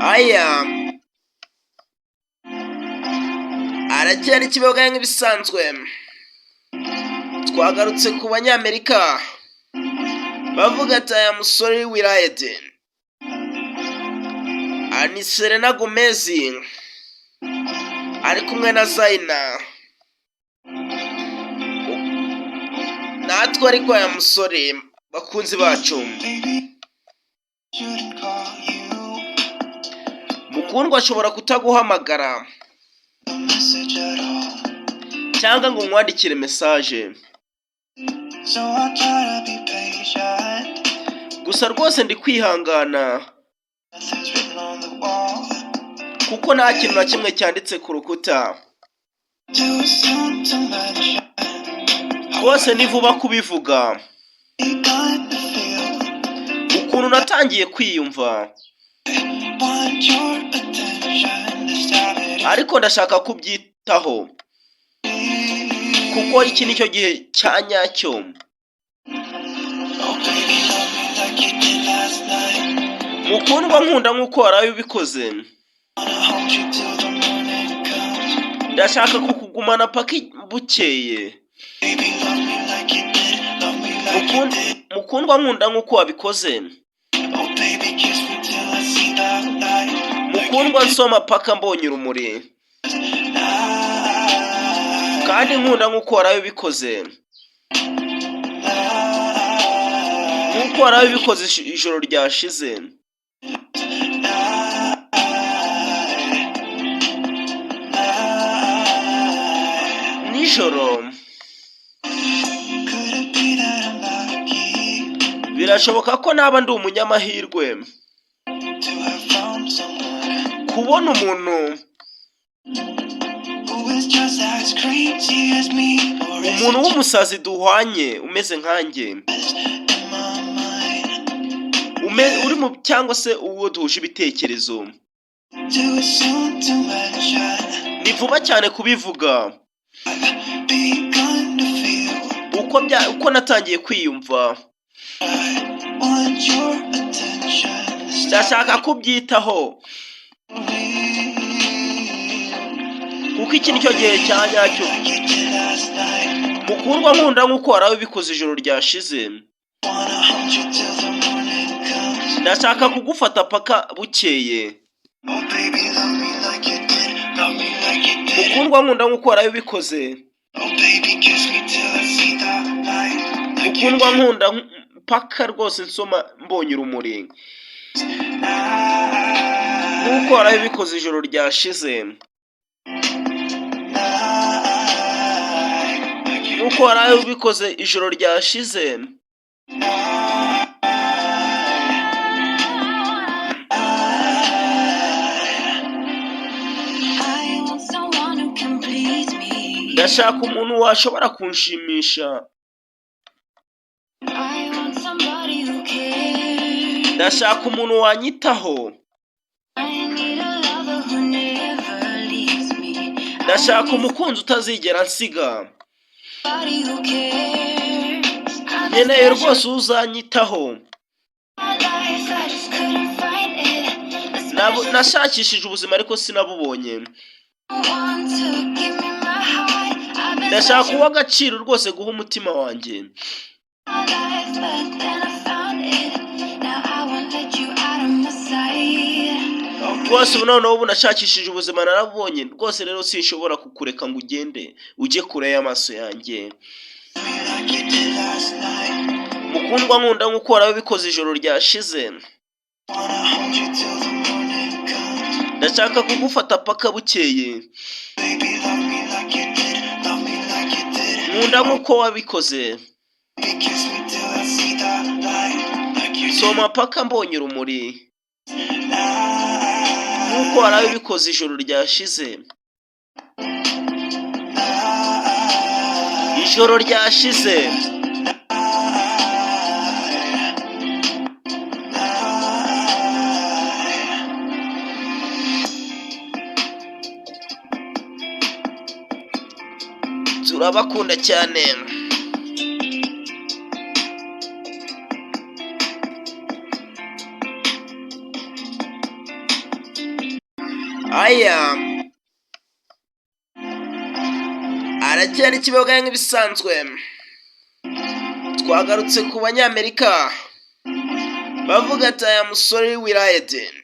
aya aracyari ikiboga nk'ibisanzwe. Twagarutse ku banyamerika bavuga ati aya musore w'Irayedi ni Selena Gomez ari kumwe na Zayina. Natwe ariko aya musore bakunzi bacu, mukundwa ashobora kutaguhamagara cyangwa ngo mwandikire message, gusa rwose ndi kwihangana kuko nta kintu na kimwe cyanditse ku rukuta. Rwose ni vuba kubivuga ukuntu natangiye kwiyumva, ariko ndashaka kubyitaho kuko iki nicyo gihe cya nyacyo. Mukundwa nkunda nk'uko waraye ubikoze, ndashaka kukugumana paka bukeye. Mukundwa nkunda nk'uko wabikoze, mukundwa nsoma paka mbonye urumuri, kandi nkunda nk'uko waraye ubikoze, nk'uko waraye ubikoze ijoro ryashize. Nijoro birashoboka ko naba ndi umunyamahirwe kubona umuntu w'umusazi duhwanye umeze nkanjye, uri mu cyangwa se uwo duhuje ibitekerezo. Ni vuba cyane kubivuga uko natangiye kwiyumva. Ndashaka kubyitaho kuko iki nicyo gihe cya nyacyo. Mukundwa nkunda nk'uko waraye ubikoze ijoro ryashize, ndashaka kugufata paka bukeye. Mukundwa nkunda nk'uko waraye ubikoze, mukundwa nkunda paka rwose nsoma mbonye urumuri, nk'uko waraye ubikoze ijoro ryashize, nk'uko waraye ubikoze ijoro ryashize. Ndashaka umuntu washobora kunshimisha, ndashaka umuntu wanyitaho, ndashaka umukunzi utazigera nsiga. Nkeneye rwose uzanyitaho. Nashakishije ubuzima ariko sinabubonye. Ndashaka uw'agaciro rwose guha umutima wanjye. Rwose noneho ubu nashakishije ubuzima narabonye, rwose rero sinshobora kukureka ngo ugende ujye kure y'amaso yanjye. Mukundwa nkunda nk'uko waraye ubikoze ijoro ryashize, ndashaka kugufata paka bukeye. Nkunda nk'uko wabikoze, nsoma paka mbonye urumuri, nk'uko waraye ubikoze ijoro ryashize. Ijoro ryashize turabakunda cyane. aya aracyari ikiboga nk'ibisanzwe. Twagarutse ku banyamerika bavuga ati aya musore w'Irayeden